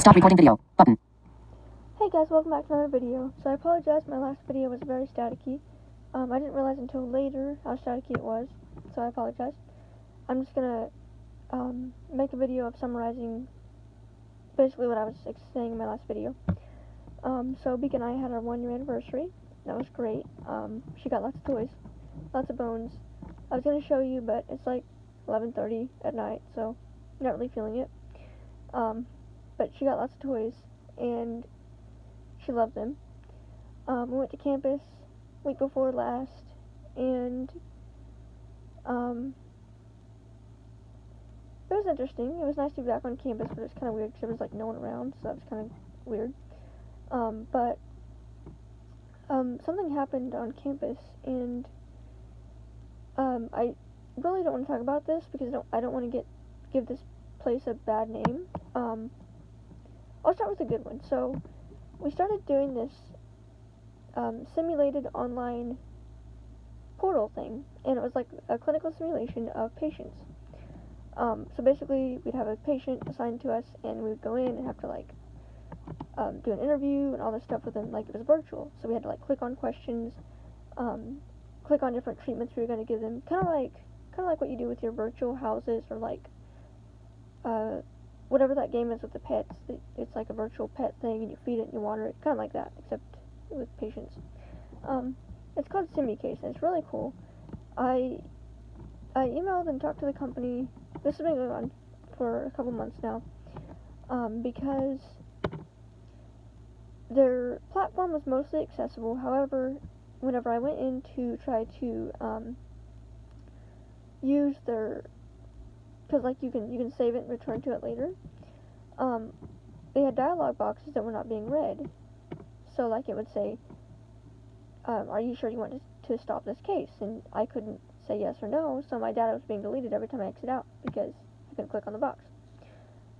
Stop recording video. Button. Hey guys, welcome back to another video. So I apologize, my last video was very staticky. I didn't realize until later how staticky it was, so I apologize. I'm just gonna make a video of summarizing basically what I was saying in my last video. So Beak and I had our 1-year anniversary. That was great. She got lots of toys, lots of bones. I was gonna show you, but it's like 11:30 at night, so I'm not really feeling it. But she got lots of toys, and she loved them. We went to campus week before last, and it was interesting. It was nice to be back on campus, but it was kind of weird because there was like no one around, so that was kind of weird. But something happened on campus, and I really don't want to talk about this because I don't want to give this place a bad name. I'll start with a good one. So we started doing this simulated online portal thing, and it was like a clinical simulation of patients. So basically, we'd have a patient assigned to us, and we would go in and have to like do an interview and all this stuff with them. Like, it was virtual, so we had to like click on questions, click on different treatments we were going to give them, kind of like what you do with your virtual houses, or like whatever that game is with the pets. It's like a virtual pet thing, and you feed it and you water it, kind of like that, except with patients. It's called SimiCase, and it's really cool. I emailed and talked to the company. This has been going on for a couple months now, because their platform was mostly accessible. However, whenever I went in to try to use their, because like you can save it and return to it later, they had dialog boxes that were not being read. So like it would say, are you sure you want to stop this case? And I couldn't say yes or no, so my data was being deleted every time I exit out because I couldn't click on the box.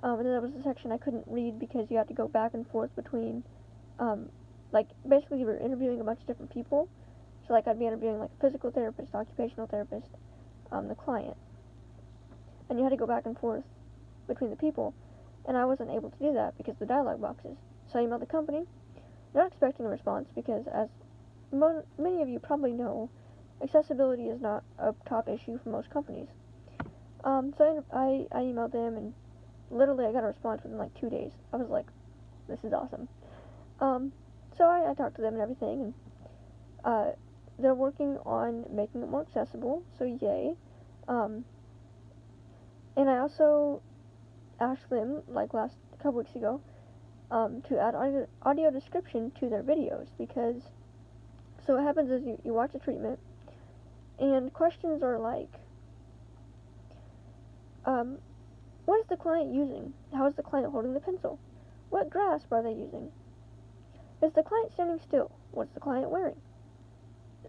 And then there was a section I couldn't read because you had to go back and forth between, like basically you were interviewing a bunch of different people. So like I'd be interviewing like a physical therapist, occupational therapist, the client. And you had to go back and forth between the people. And I wasn't able to do that because of the dialog boxes. So I emailed the company, not expecting a response because, as many of you probably know, accessibility is not a top issue for most companies. So I emailed them, and literally I got a response within like 2 days. I was like, this is awesome. So I talked to them and everything, and they're working on making it more accessible, so yay. And I also asked them, like last couple weeks ago, to add audio description to their videos, because so what happens is you watch a treatment, and questions are like, what is the client using? How is the client holding the pencil? What grasp are they using? Is the client standing still? What's the client wearing?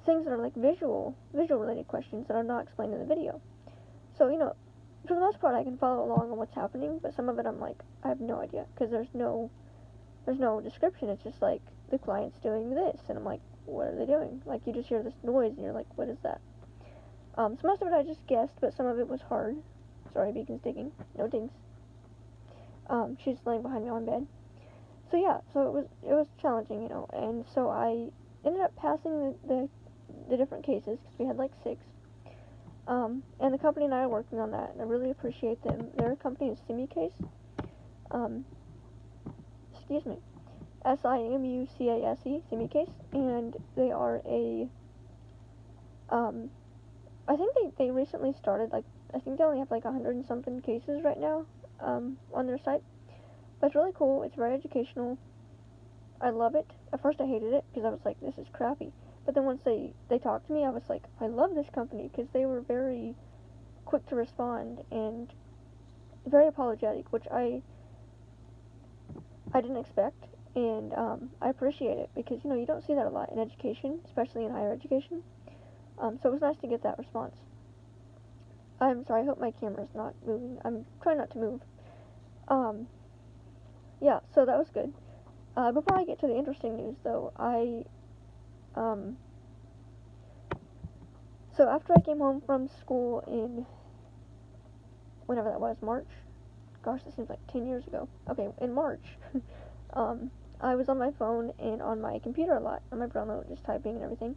Things that are like visual related questions that are not explained in the video. So, for the most part I can follow along on what's happening, but some of it I'm like, I have no idea, because there's no description. It's just like, the client's doing this, and I'm like, what are they doing? Like, you just hear this noise, and you're like, what is that? So most of it I just guessed, but some of it was hard. Sorry, Beacon's digging. No dings. She's laying behind me on bed. So yeah, so it was challenging, and so I ended up passing the different cases, because we had like 6. And the company and I are working on that, and I really appreciate them. Their company is SimiCase. Excuse me. SIMUCASE, SimiCase, and they are I think they recently started, like, I think they only have like 100 and something cases right now, on their site. But it's really cool. It's very educational. I love it. At first I hated it because I was like, this is crappy. But then once they talked to me, I was like, I love this company, because they were very quick to respond and very apologetic, which I didn't expect, and I appreciate it, because you don't see that a lot in education, especially in higher education. So it was nice to get that response. I'm sorry, I hope my camera's not moving. I'm trying not to move. Yeah, so that was good. Before I get to the interesting news, though, so after I came home from school in, whenever that was, March, gosh, this seems like 10 years ago. Okay, in March, I was on my phone and on my computer a lot, on my Braille, just typing and everything.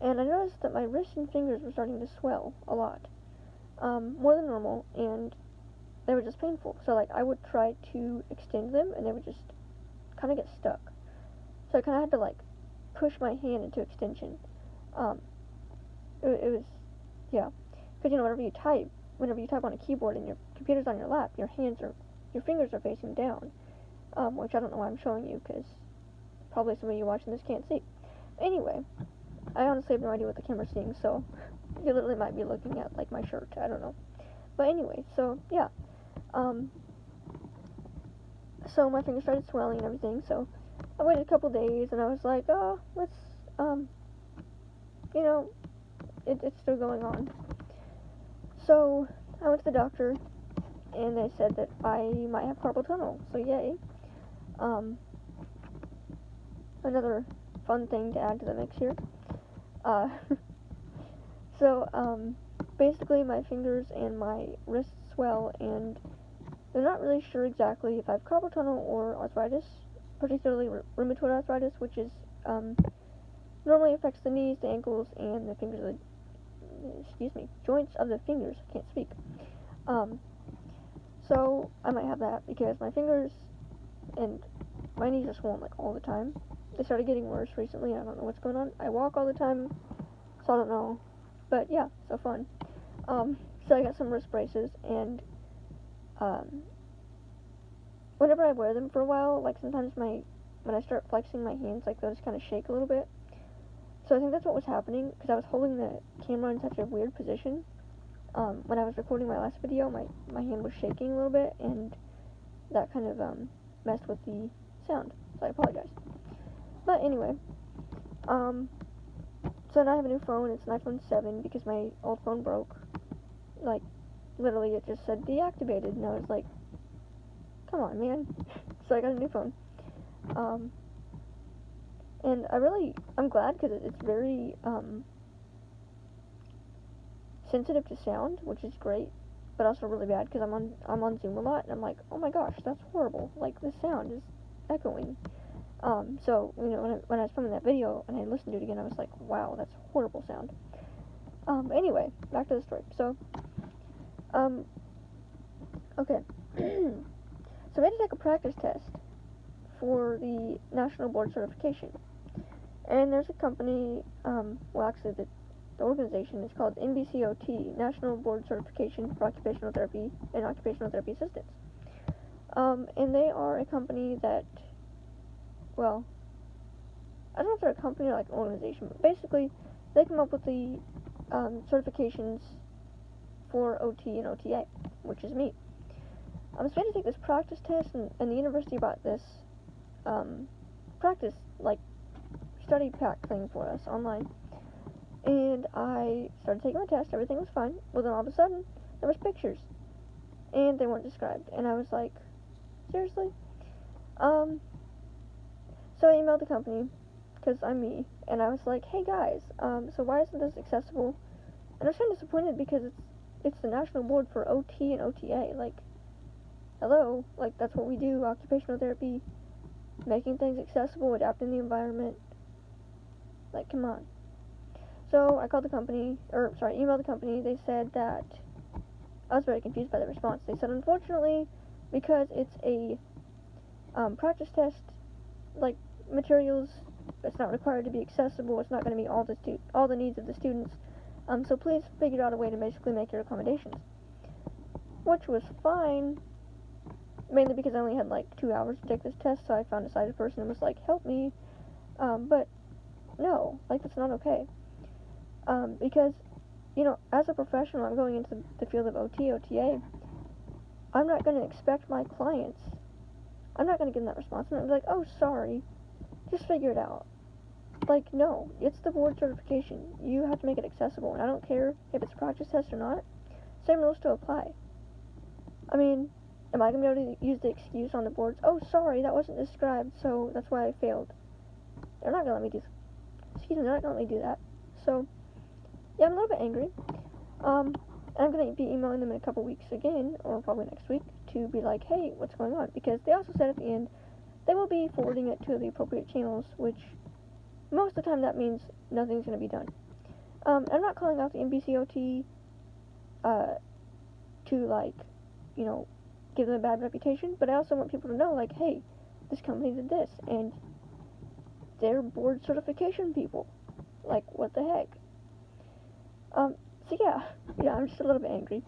And I noticed that my wrists and fingers were starting to swell a lot, more than normal, and they were just painful. So, like, I would try to extend them, and they would just kind of get stuck. So I kind of had to, like, push my hand into extension. It was, yeah. Because, you know, whenever you type on a keyboard and your computer's on your lap, your fingers are facing down. Which I don't know why I'm showing you, because probably some of you watching this can't see. Anyway, I honestly have no idea what the camera's seeing, so you literally might be looking at, like, my shirt. I don't know. But anyway, so, yeah. So my fingers started swelling and everything, so I waited a couple days, and I was like, oh, let's, you know, it's still going on. So I went to the doctor, and they said that I might have carpal tunnel, so yay. Another fun thing to add to the mix here. So, basically my fingers and my wrists swell, and they're not really sure exactly if I have carpal tunnel or arthritis, particularly rheumatoid arthritis, which is, normally affects the knees, the ankles, and the fingers of the, joints of the fingers. I can't speak. So I might have that because my fingers and my knees are swollen, like, all the time. They started getting worse recently, and I don't know what's going on. I walk all the time, so I don't know. But yeah, so fun. So I got some wrist braces, and whenever I wear them for a while, like, sometimes when I start flexing my hands, like, they'll just kind of shake a little bit. So I think that's what was happening, because I was holding the camera in such a weird position. When I was recording my last video, my hand was shaking a little bit, and that kind of messed with the sound, so I apologize. But anyway, so now I have a new phone. It's an iPhone 7 because my old phone broke. Like, literally, it just said deactivated, and I was like, come on, man. So I got a new phone. And I'm glad, because it's very sensitive to sound, which is great, but also really bad because I'm on Zoom a lot, and I'm like, oh my gosh, that's horrible. Like, the sound is echoing. So, you know, when I was filming that video and I listened to it again, I was like, wow, that's horrible sound. Anyway, back to the story. So, okay. So we had to take a practice test for the National Board Certification. And there's a company, well, actually, the organization is called NBCOT, National Board Certification for Occupational Therapy and Occupational Therapy Assistants. And they are a company that, well, I don't know if they're a company or like an organization, but basically they come up with the certifications for OT and OTA, which is me. I'm supposed to take this practice test, and the university bought this practice, like, study pack thing for us online. And I started taking my test, everything was fine. Well, then all of a sudden, there was pictures, and they weren't described, and I was like, seriously? So I emailed the company, because I'm me, and I was like, hey guys, so why isn't this accessible? And I was kind of disappointed because it's the National Board for OT and OTA, like, hello, like, that's what we do, occupational therapy, making things accessible, adapting the environment, like, come on. So I emailed the company. They said that, I was very confused by the response. They said, unfortunately, because it's a practice test, like, materials, it's not required to be accessible, it's not going to meet all the needs of the students, so please figure out a way to basically make your accommodations. Which was fine, mainly because I only had like 2 hours to take this test, so I found a sighted person and was like, help me, but no, like, that's not okay. Because, you know, as a professional, I'm going into the field of OT, OTA, I'm not going to expect my clients, I'm not going to give them that response, and I'm like, oh, sorry, just figure it out. Like, no, it's the board certification, you have to make it accessible, and I don't care if it's a practice test or not, same rules still apply. I mean, am I going to be able to use the excuse on the boards, oh, sorry, that wasn't described, so that's why I failed? They're not going to let me they're not going to let me do that. So, yeah, I'm a little bit angry. And I'm going to be emailing them in a couple weeks again, or probably next week, to be like, hey, what's going on? Because they also said at the end they will be forwarding it to the appropriate channels, which most of the time that means nothing's going to be done. I'm not calling out the NBCOT to, like, you know, give them a bad reputation, but I also want people to know, like, hey, this company did this, and they're board certification people. Like, what the heck? So yeah, I'm just a little bit angry.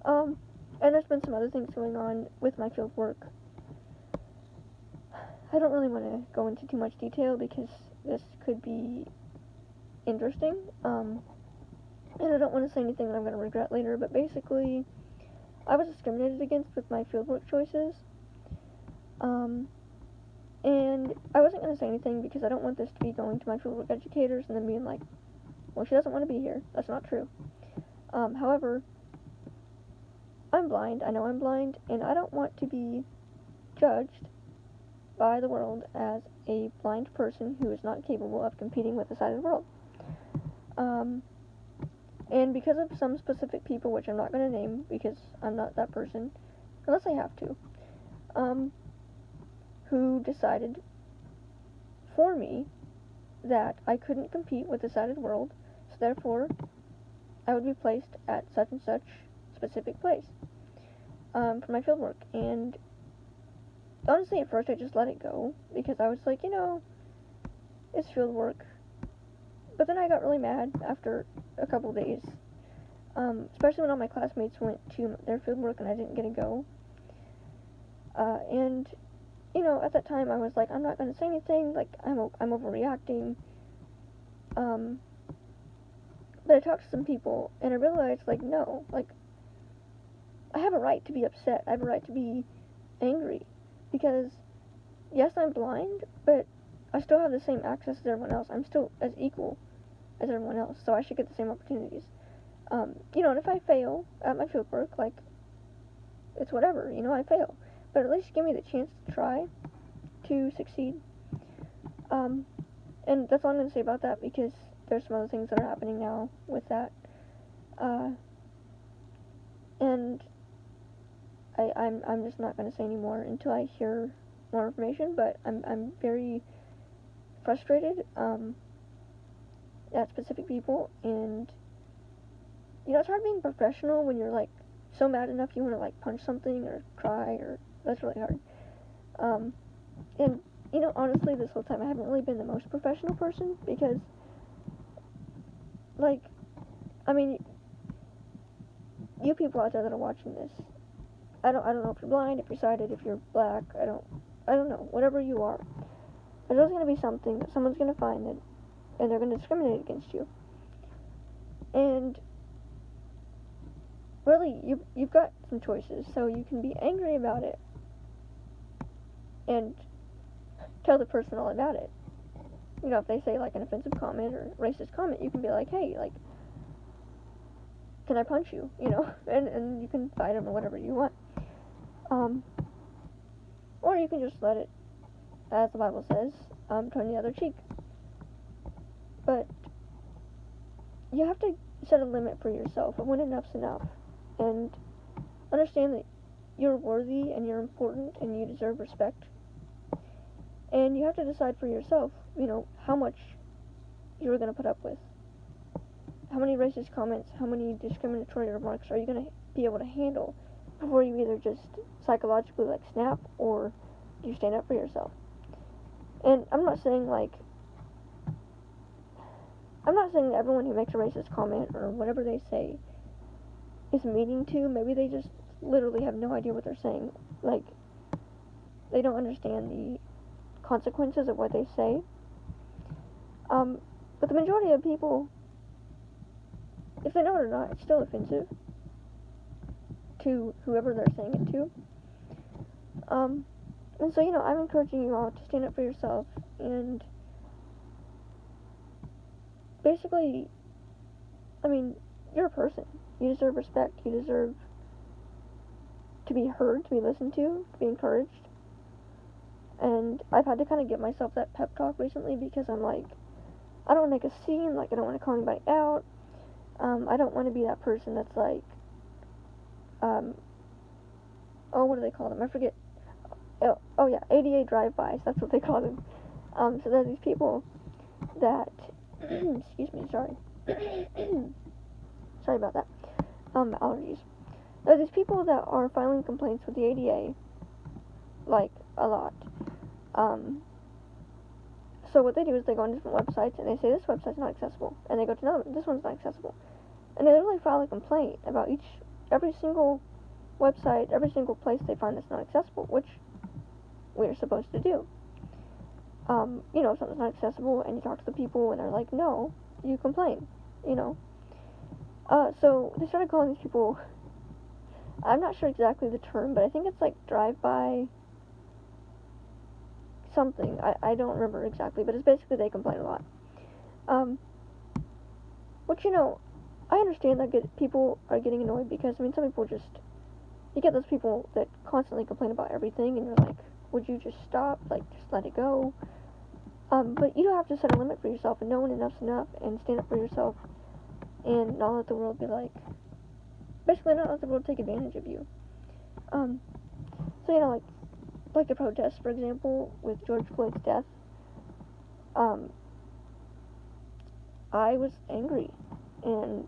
And there's been some other things going on with my field work. I don't really want to go into too much detail because this could be interesting. And I don't want to say anything that I'm going to regret later, but basically, I was discriminated against with my fieldwork choices. And I wasn't going to say anything because I don't want this to be going to my fieldwork educators and then being like, well, she doesn't want to be here. That's not true. However, I'm blind. I know I'm blind, and I don't want to be judged by the world as a blind person who is not capable of competing with the sighted world. And because of some specific people, which I'm not going to name because I'm not that person, unless I have to, who decided for me that I couldn't compete with the sighted world, so therefore I would be placed at such and such specific place for my field work. And honestly, at first I just let it go because I was like, it's field work. But then I got really mad after a couple days, especially when all my classmates went to their field work and I didn't get to go. And at that time I was like, I'm not going to say anything, like, I'm overreacting. But I talked to some people and I realized, like, no, like, I have a right to be upset. I have a right to be angry because, yes, I'm blind, but I still have the same access as everyone else. I'm still as equal as everyone else, so I should get the same opportunities. And if I fail at my field work, like, it's whatever, I fail. But at least give me the chance to try to succeed. And that's all I'm going to say about that because there's some other things that are happening now with that. And I'm just not going to say any more until I hear more information, but I'm very frustrated at specific people, and it's hard being professional when you're like so mad enough you want to like punch something or cry, or that's really hard. And honestly, this whole time I haven't really been the most professional person because, like, I mean, you people out there that are watching this, I don't know if you're blind, if you're sighted, if you're black, I don't know, whatever you are, there's always going to be something that someone's going to find that, and they're going to discriminate against you. And really, you've got some choices, so you can be angry about it and tell the person all about it. If they say like an offensive comment or racist comment, you can be like, hey, like, can I punch you? And you can fight them or whatever you want. Or you can just let it, as the Bible says, turn the other cheek. But you have to set a limit for yourself of when enough's enough, and understand that you're worthy and you're important and you deserve respect. And you have to decide for yourself, how much you're going to put up with. How many racist comments, how many discriminatory remarks are you going to be able to handle before you either just psychologically, like, snap, or you stand up for yourself. And I'm not saying that everyone who makes a racist comment or whatever they say is meaning to. Maybe they just literally have no idea what they're saying. Like, they don't understand the consequences of what they say. But the majority of people, if they know it or not, it's still offensive to whoever they're saying it to. And so, I'm encouraging you all to stand up for yourself and basically, I mean, you're a person. You deserve respect. You deserve to be heard, to be listened to be encouraged. And I've had to kind of give myself that pep talk recently because I'm like, I don't want to make a scene, like, I don't want to call anybody out. I don't want to be that person that's like, what do they call them? I forget. Oh yeah, ADA drive-bys. That's what they call them. So there are these people that, excuse me, sorry. Sorry about that. Allergies. There are these people that are filing complaints with the ADA, like, a lot. So what they do is they go on different websites and they say this website's not accessible, and they go to another one, this one's not accessible, and they literally file a complaint about every single website, every single place they find that's not accessible, which we're supposed to do. If something's not accessible and you talk to the people and they're like, no, you complain, So they started calling these people, I'm not sure exactly the term, but I think it's like drive-by something. I don't remember exactly, but it's basically they complain a lot. Which, I understand that people are getting annoyed because, some people you get those people that constantly complain about everything and you're like, would you just stop, just let it go? But you do have to set a limit for yourself and know when enough's enough and stand up for yourself and not let the world be basically not let the world take advantage of you. So, like the protests, for example, with George Floyd's death, I was angry, and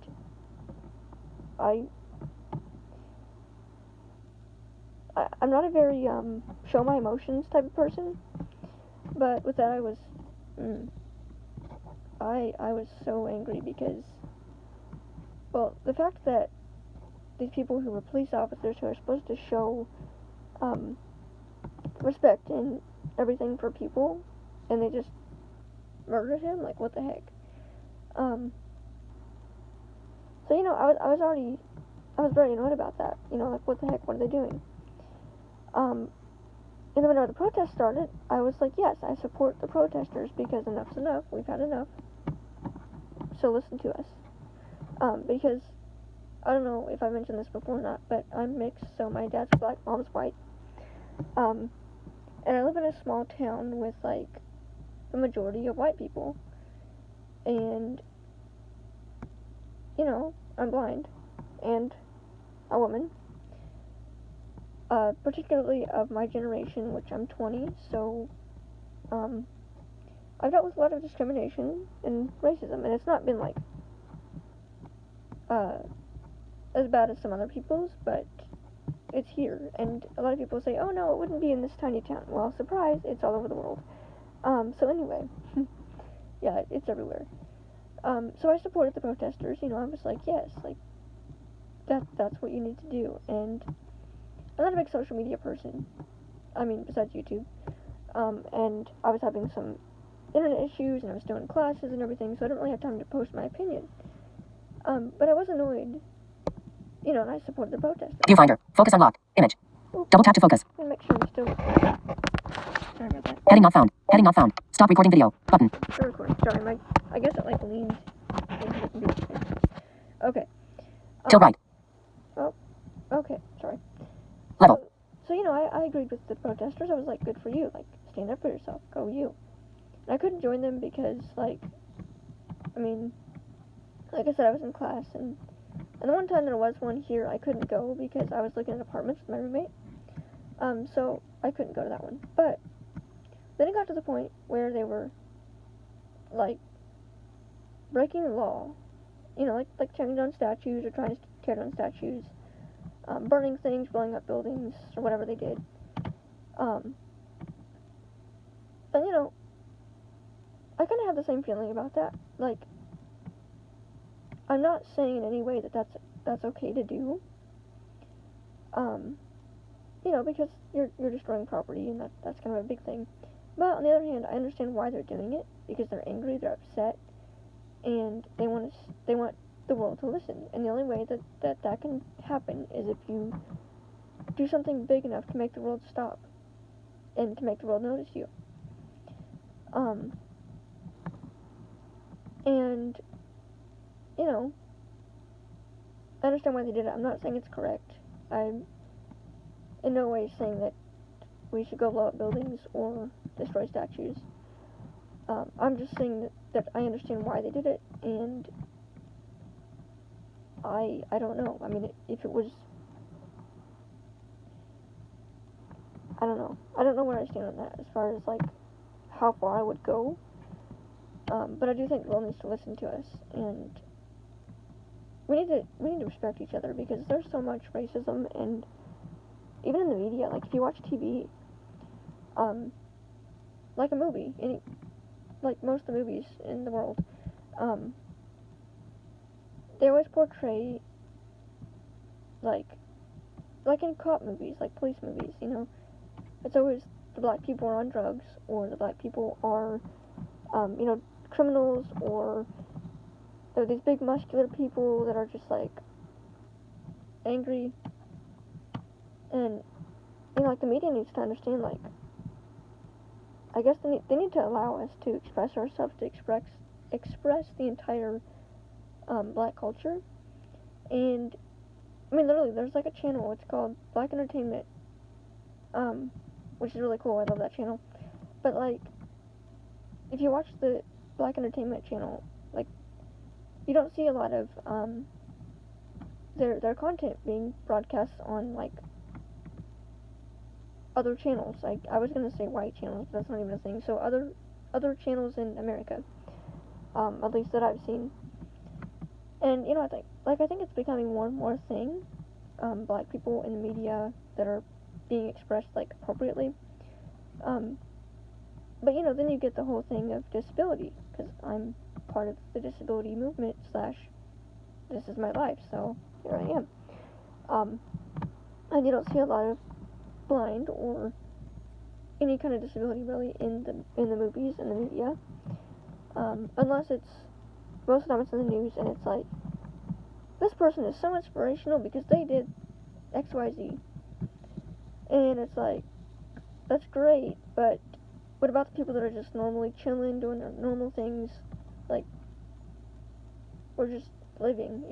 I'm not a very, show my emotions type of person, but with that I was so angry because, well, the fact that these people who were police officers who are supposed to show, respect and everything for people, and they just murdered him, what the heck? So, I was very annoyed about that, what the heck, what are they doing? And then whenever the protest started, I was like, yes, I support the protesters because enough's enough, we've had enough, so listen to us. Because, I don't know if I mentioned this before or not, but I'm mixed, so my dad's black, mom's white. And I live in a small town with, the majority of white people. And, I'm blind. And a woman. Particularly of my generation, which I'm 20, so, I've dealt with a lot of discrimination and racism, and it's not been, as bad as some other people's, but it's here, and a lot of people say, oh no, it wouldn't be in this tiny town. Well, surprise, it's all over the world. So anyway, yeah, it's everywhere. So I supported the protesters, I was like, yes, that's what you need to do, and I'm not a big social media person, besides YouTube, and I was having some internet issues, and I was doing classes and everything, so I didn't really have time to post my opinion, but I was annoyed, and I supported the protesters. Viewfinder, focus unlocked, image. Ooh. Double tap to focus. Let me make sure I'm still, sorry about that. Heading not found, heading not found, stop recording video, button. Still recording, sorry, I guess it, leaned into the computer screen. Okay. Tilt right. Oh, okay, sorry. Level. So, I agreed with the protesters. I was like, good for you. Stand up for yourself. Go you. And I couldn't join them because, like I said, I was in class. And the one time there was one here, I couldn't go because I was looking at apartments with my roommate. So I couldn't go to that one. But then it got to the point where they were, breaking the law. Tearing down statues or trying to tear down statues. Burning things, blowing up buildings, or whatever they did. And, I kind of have the same feeling about that. I'm not saying in any way that that's okay to do. Because you're destroying property, and that's kind of a big thing. But on the other hand, I understand why they're doing it, because they're angry, they're upset, and they want the world to listen. And the only way that can happen is if you do something big enough to make the world stop, and to make the world notice you. And, I understand why they did it. I'm not saying it's correct. I'm in no way saying that we should go blow up buildings or destroy statues. I'm just saying that I understand why they did it, and I don't know. If it was I don't know. I don't know where I stand on that as far as like how far I would go. But I do think the world needs to listen to us, and we need to respect each other, because there's so much racism, and even in the media, like if you watch TV, like a movie, like most of the movies in the world, um, they always portray like in cop movies, like police movies, it's always the black people are on drugs, or the black people are, criminals, or they're these big muscular people that are just like angry, and like the media needs to understand, like I guess they need to allow us to express ourselves, to express the entire black culture. And I mean, literally, there's like a channel. It's called Black Entertainment, which is really cool. I love that channel. But like, if you watch the Black Entertainment channel, like, you don't see a lot of their content being broadcast on like other channels. Like, I was gonna say white channels, but that's not even a thing. So other channels in America, at least that I've seen. And I think it's becoming more and more a thing. Black people in the media that are being expressed like appropriately. But then you get the whole thing of disability, because I'm part of the disability movement / this is my life, so here I am. And you don't see a lot of blind or any kind of disability really in the movies and the media, unless it's most of the time it's in the news, and it's like, this person is so inspirational because they did XYZ, and it's like, that's great, but what about the people that are just normally chilling, doing their normal things, like, we're just living,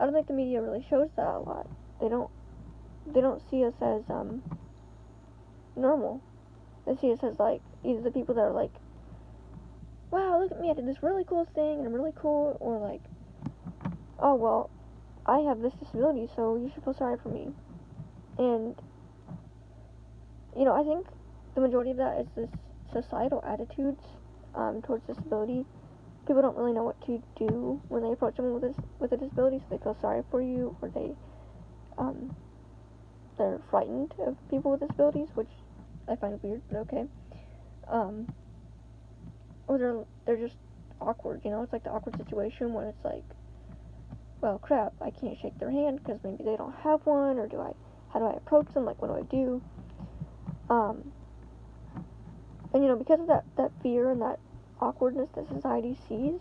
I don't think the media really shows that a lot. They don't see us as normal. They see us as like either the people that are like, wow, look at me, I did this really cool thing and I'm really cool, or like, oh well, I have this disability, so you should feel sorry for me. And I think the majority of that is this societal attitudes towards disability. People don't really know what to do when they approach someone with a disability, so they feel sorry for you, or they're frightened of people with disabilities, which I find weird, but okay. Or they're just awkward, it's like the awkward situation when it's like, well, crap, I can't shake their hand because maybe they don't have one, or how do I approach them, like, what do I do? And because of that fear and that awkwardness that society sees,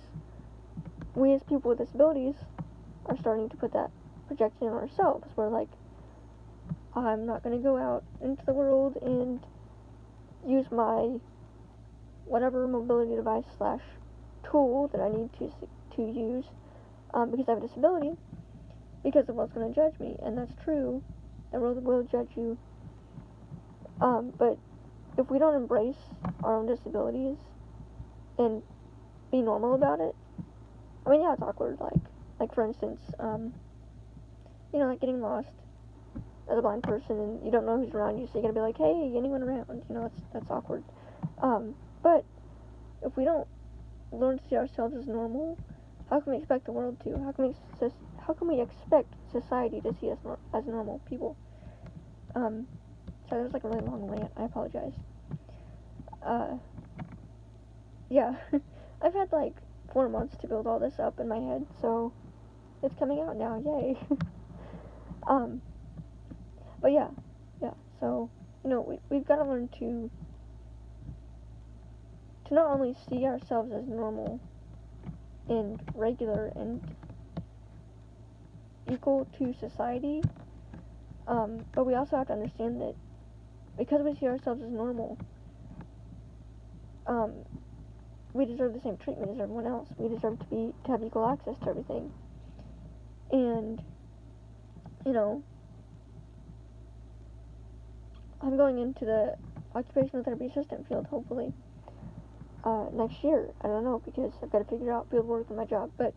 we as people with disabilities are starting to put that projection on ourselves. We're like, I'm not going to go out into the world and use my whatever mobility device / tool that I need to use because I have a disability, because the world's going to judge me. And that's true. The world will judge you. But if we don't embrace our own disabilities and be normal about it, I mean, yeah, it's awkward. Like for instance, like getting lost as a blind person and you don't know who's around you, so you gotta be like, hey, anyone around? That's awkward. But if we don't learn to see ourselves as normal, how can we expect the world to? How can we expect society to see us as normal people? Sorry, that was like a really long rant. I apologize. Yeah, I've had like 4 months to build all this up in my head, so it's coming out now. Yay. But yeah. So we've got to learn to not only see ourselves as normal and regular and equal to society, but we also have to understand that because we see ourselves as normal, we deserve the same treatment as everyone else. We deserve to have equal access to everything. And I'm going into the occupational therapy assistant field, hopefully, next year. I don't know, because I've got to figure out field work for my job. But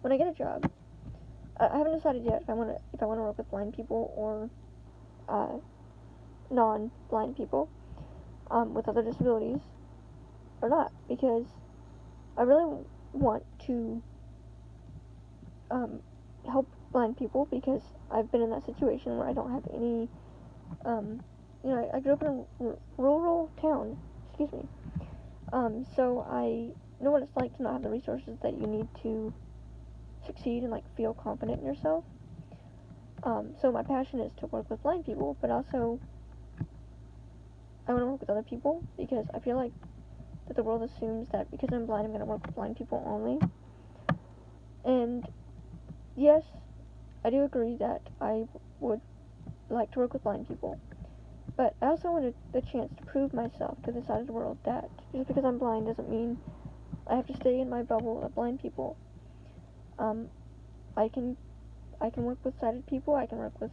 when I get a job, I haven't decided yet if I want to work with blind people or non-blind people with other disabilities or not, because I really want to help blind people, because I've been in that situation where I don't have any, I grew up in a rural town, excuse me, so I know what it's like to not have the resources that you need to succeed and, like, feel confident in yourself. So my passion is to work with blind people, but also I want to work with other people, because I feel like that the world assumes that because I'm blind, I'm going to work with blind people only. And yes, I do agree that I would like to work with blind people, but I also wanted the chance to prove myself to the side of the world that just because I'm blind doesn't mean I have to stay in my bubble of blind people. I can work with sighted people. I can work with,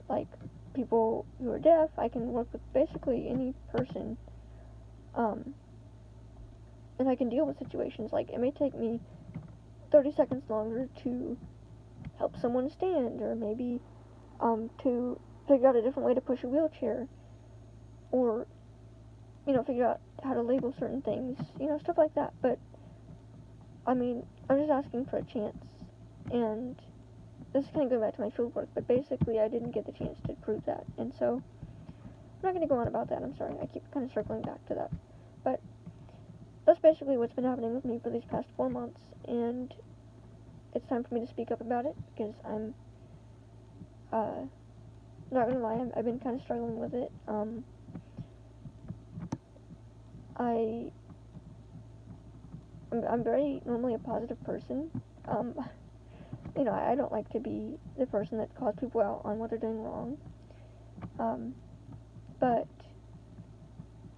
like, people who are deaf. I can work with basically any person, and I can deal with situations. Like, it may take me 30 seconds longer to help someone stand, or maybe to figure out a different way to push a wheelchair, or figure out how to label certain things, stuff like that. But I mean, I'm just asking for a chance, and this is kind of going back to my field work, but basically I didn't get the chance to prove that, and so I'm not going to go on about that. I'm sorry, I keep kind of circling back to that, but that's basically what's been happening with me for these past 4 months, and it's time for me to speak up about it, because I'm not gonna lie, I've been kind of struggling with it. I'm very normally a positive person. I don't like to be the person that calls people out on what they're doing wrong. But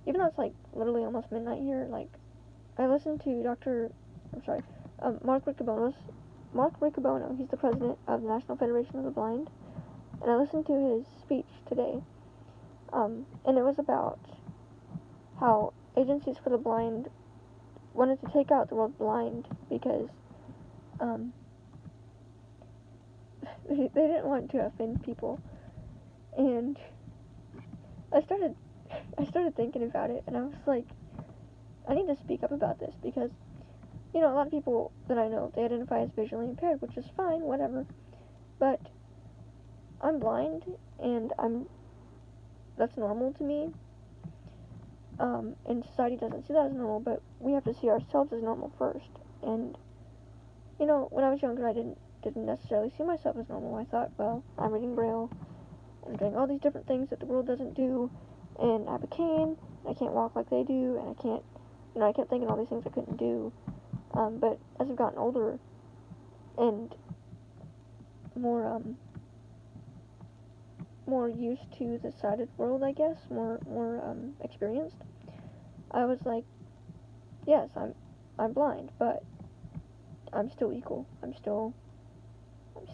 even though it's, like, literally almost midnight here, like, I listened to Mark Riccobono. He's the president of the National Federation of the Blind, and I listened to his speech today, and it was about how agencies for the blind wanted to take out the word blind, because they didn't want to offend people. And I started thinking about it, and I was like, I need to speak up about this, because a lot of people that I know, they identify as visually impaired, which is fine, whatever, but I'm blind, and that's normal to me, and society doesn't see that as normal, but we have to see ourselves as normal first. And when I was younger, I didn't necessarily see myself as normal. I thought, well, I'm reading Braille, I'm doing all these different things that the world doesn't do, and I have a cane, and I can't walk like they do, and I kept thinking all these things I couldn't do. But as I've gotten older and more used to the sighted world, I guess, more experienced, I was like, yes, I'm blind, but I'm still equal. I'm still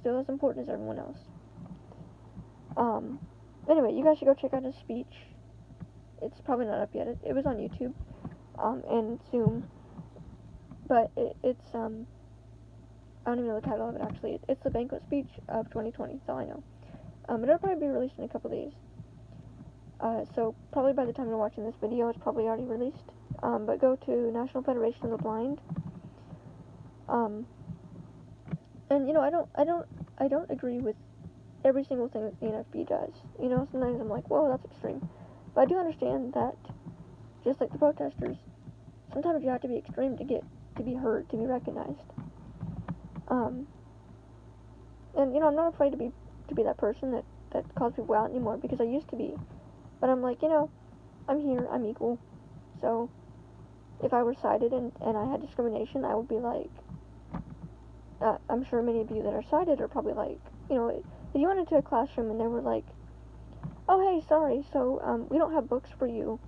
as important as everyone else. Anyway, you guys should go check out his speech. It's probably not up yet. It was on YouTube, and Zoom, but it's I don't even know the title of it, actually. It's the banquet speech of 2020, that's all I know. But it'll probably be released in a couple days. So probably by the time you're watching this video, it's probably already released. But go to National Federation of the Blind. And I don't agree with every single thing that the NFB does. Sometimes I'm like, whoa, that's extreme. But I do understand that, just like the protesters, sometimes you have to be extreme to be heard, to be recognized. And I'm not afraid to be that person that calls people out anymore, because I used to be. But I'm like, I'm here, I'm equal. So if I were sighted and I had discrimination, I would be like, I'm sure many of you that are sighted are probably like, if you went into a classroom and they were like, oh, hey, sorry, so we don't have books for you.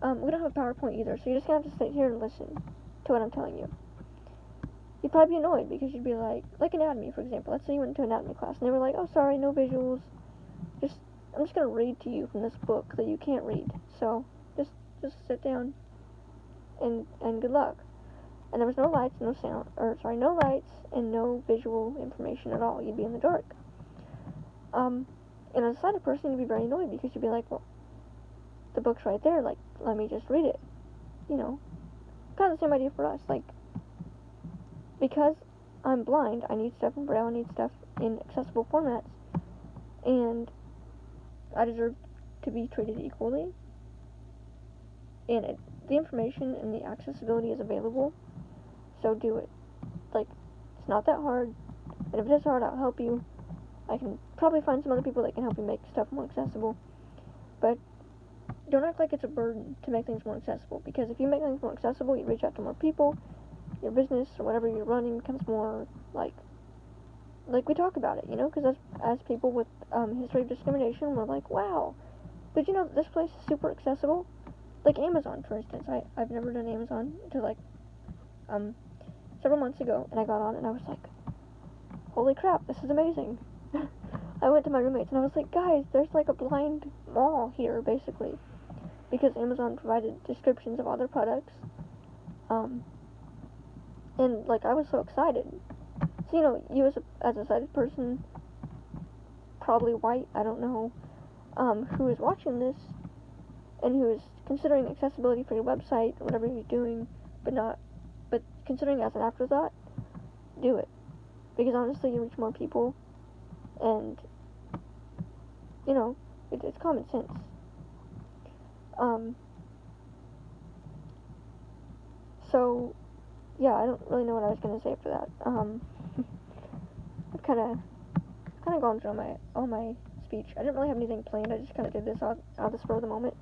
We don't have a PowerPoint either, so you're just going to have to sit here and listen to what I'm telling you. You'd probably be annoyed, because you'd be like anatomy, for example. Let's say you went to anatomy class and they were like, oh, sorry, no visuals. I'm just going to read to you from this book that you can't read. So just sit down and good luck. And there was no lights, no lights and no visual information at all. You'd be in the dark. And as a sighted person, you'd be very annoyed because you'd be like, well, the book's right there, like, let me just read it, you know. Kind of the same idea for us, like, because I'm blind, I need stuff in Braille, I need stuff in accessible formats, and I deserve to be treated equally, and the information and the accessibility is available, so do it. Like, it's not that hard, and if it is hard, I'll help you. I can probably find some other people that can help you make stuff more accessible, but don't act like it's a burden to make things more accessible, because if you make things more accessible, you reach out to more people, your business or whatever you're running becomes more, like we talk about it, you know, because as people with history of discrimination, we're like, wow, did you know that this place is super accessible? Like Amazon, for instance. I've never done Amazon until, like, several months ago, and I got on, and I was like, holy crap, this is amazing. I went to my roommates, and I was like, guys, there's, like, a blind mall here, basically, because Amazon provided descriptions of other products, and, like, I was so excited. So, you know, you as a sighted person, probably white, I don't know, who is watching this, and who is considering accessibility for your website, or whatever you're doing, but considering as an afterthought, do it. Because honestly, you reach more people, and, you know, it's common sense. So, yeah, I don't really know what I was gonna say after that. I've kind of gone through all my speech. I didn't really have anything planned. I just kind of did this out of the spur of the moment.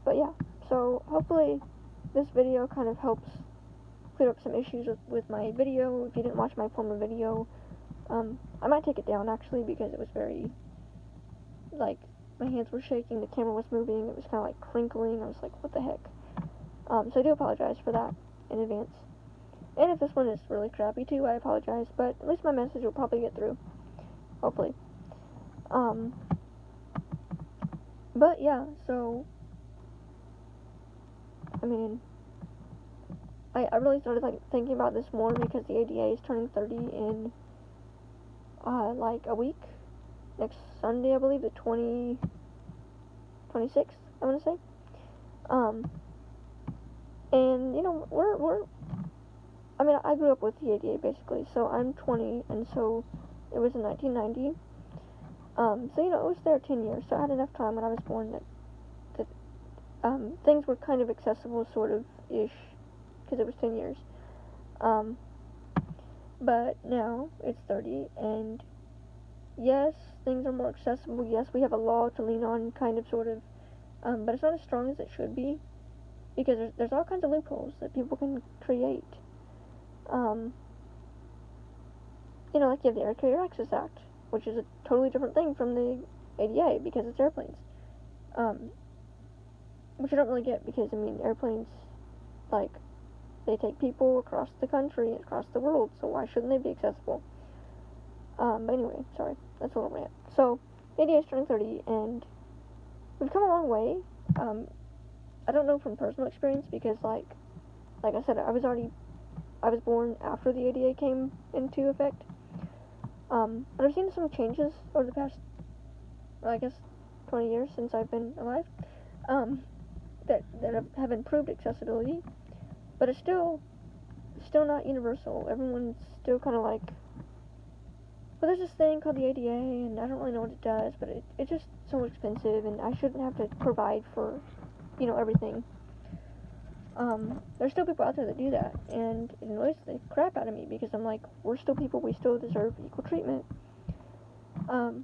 But yeah, so hopefully this video kind of helps clear up some issues with my video. If you didn't watch my former video, I might take it down actually, because it was very, like, my hands were shaking, the camera was moving, it was kind of like crinkling. I was like, what the heck? So I do apologize for that in advance. And if this one is really crappy too, I apologize, but at least my message will probably get through. Hopefully. But yeah, so, I mean, I really started, like, thinking about this more because the ADA is turning 30 in, like, a week. Next Sunday, I believe, the 26th, I want to say. And, you know, I mean, I grew up with the ADA, basically, so I'm 20, and so it was in 1990. So, you know, it was there 10 years, so I had enough time when I was born that things were kind of accessible, sort of-ish, because it was 10 years. But now it's 30, and yes, things are more accessible. Yes, we have a law to lean on, kind of, sort of, but it's not as strong as it should be, because there's all kinds of loopholes that people can create. You know, like you have the Air Carrier Access Act, which is a totally different thing from the ADA, because it's airplanes. Which I don't really get, because, I mean, airplanes, like, they take people across the country, across the world, so why shouldn't they be accessible? But anyway, sorry, that's a little rant. So, ADA is turning 30, and we've come a long way. I don't know from personal experience, because, like I said, I was born after the ADA came into effect. But I've seen some changes over the past, well, I guess, 20 years since I've been alive, that have improved accessibility, but it's still not universal. Everyone's still kind of like, well, there's this thing called the ADA, and I don't really know what it does, but it's just so expensive, and I shouldn't have to provide for, you know, everything. There's still people out there that do that, and it annoys the crap out of me, because I'm like, we're still people, we still deserve equal treatment. So,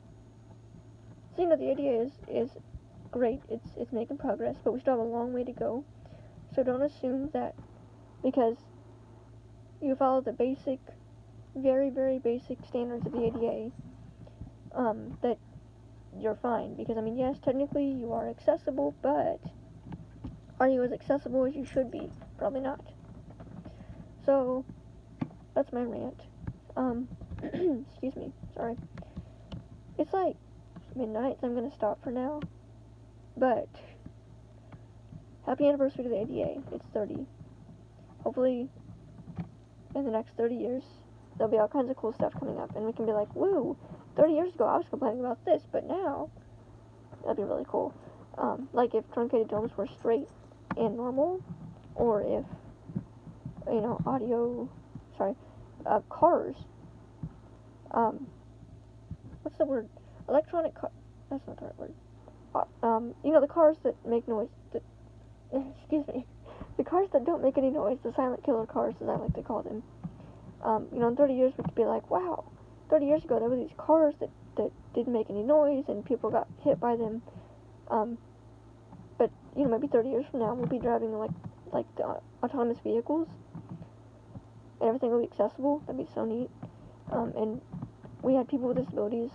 you know, the ADA is great, it's making progress, but we still have a long way to go. So don't assume that because you follow the basic, very, very basic standards of the ADA, that you're fine. Because, I mean, yes, technically you are accessible, but are you as accessible as you should be? Probably not. So, that's my rant. Excuse me, sorry. It's like midnight, so I'm gonna stop for now. But, happy anniversary to the ADA. It's 30. Hopefully, in the next 30 years, there'll be all kinds of cool stuff coming up, and we can be like, woo, 30 years ago I was complaining about this, but now, that'd be really cool. Like if truncated domes were straight and normal, or if, cars, what's the word? Electronic car, that's not the right word. The cars that make noise, excuse me, the cars that don't make any noise, the silent killer cars, as I like to call them. In 30 years we could be like, wow, 30 years ago there were these cars that didn't make any noise and people got hit by them. But, maybe 30 years from now we'll be driving like the autonomous vehicles and everything will be accessible. That'd be so neat. And we had people with disabilities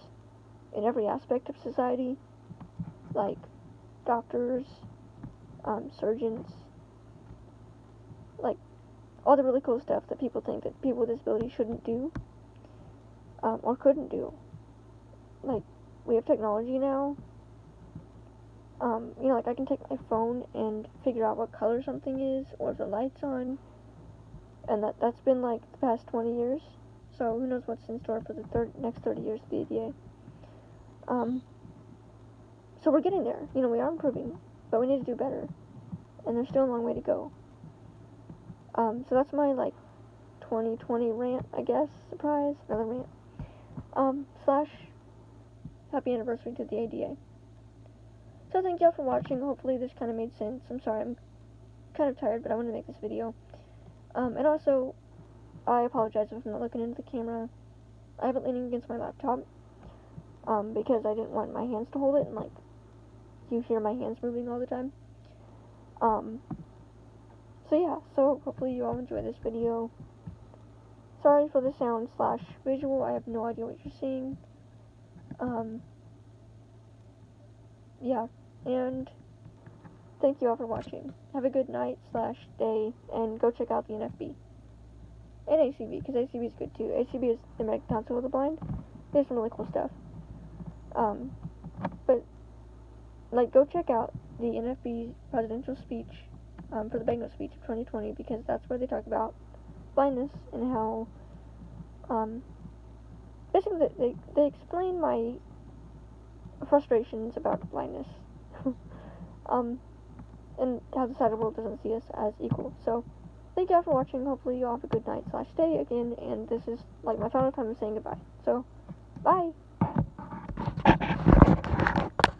in every aspect of society, like doctors, surgeons, like all the really cool stuff that people think that people with disabilities shouldn't do, or couldn't do. Like, we have technology now. Like I can take my phone and figure out what color something is, or if the light's on, and that's been like the past 20 years. So who knows what's in store for the next 30 years of the ADA. So we're getting there. We are improving, but we need to do better, and there's still a long way to go. So that's my 2020 rant, I guess. Surprise, another rant. Slash happy anniversary to the ADA. So thank y'all for watching. Hopefully this kind of made sense. I'm sorry, I'm kind of tired, but I wanted to make this video. And also, I apologize if I'm not looking into the camera. I have it leaning against my laptop, because I didn't want my hands to hold it, and you hear my hands moving all the time. So yeah, so hopefully you all enjoy this video. Sorry for the sound slash visual, I have no idea what you're seeing. Yeah, and thank you all for watching. Have a good night slash day, and go check out the NFB. And ACB, because ACB is good too. ACB is the American Council of the Blind. There's some really cool stuff. But go check out the NFB presidential speech, for the Bango speech of 2020, because that's where they talk about blindness and how, basically they explain my frustrations about blindness, and how the side of the world doesn't see us as equal. So, thank you all for watching. Hopefully you all have a good night slash day again, and this is my final time of saying goodbye. So, bye!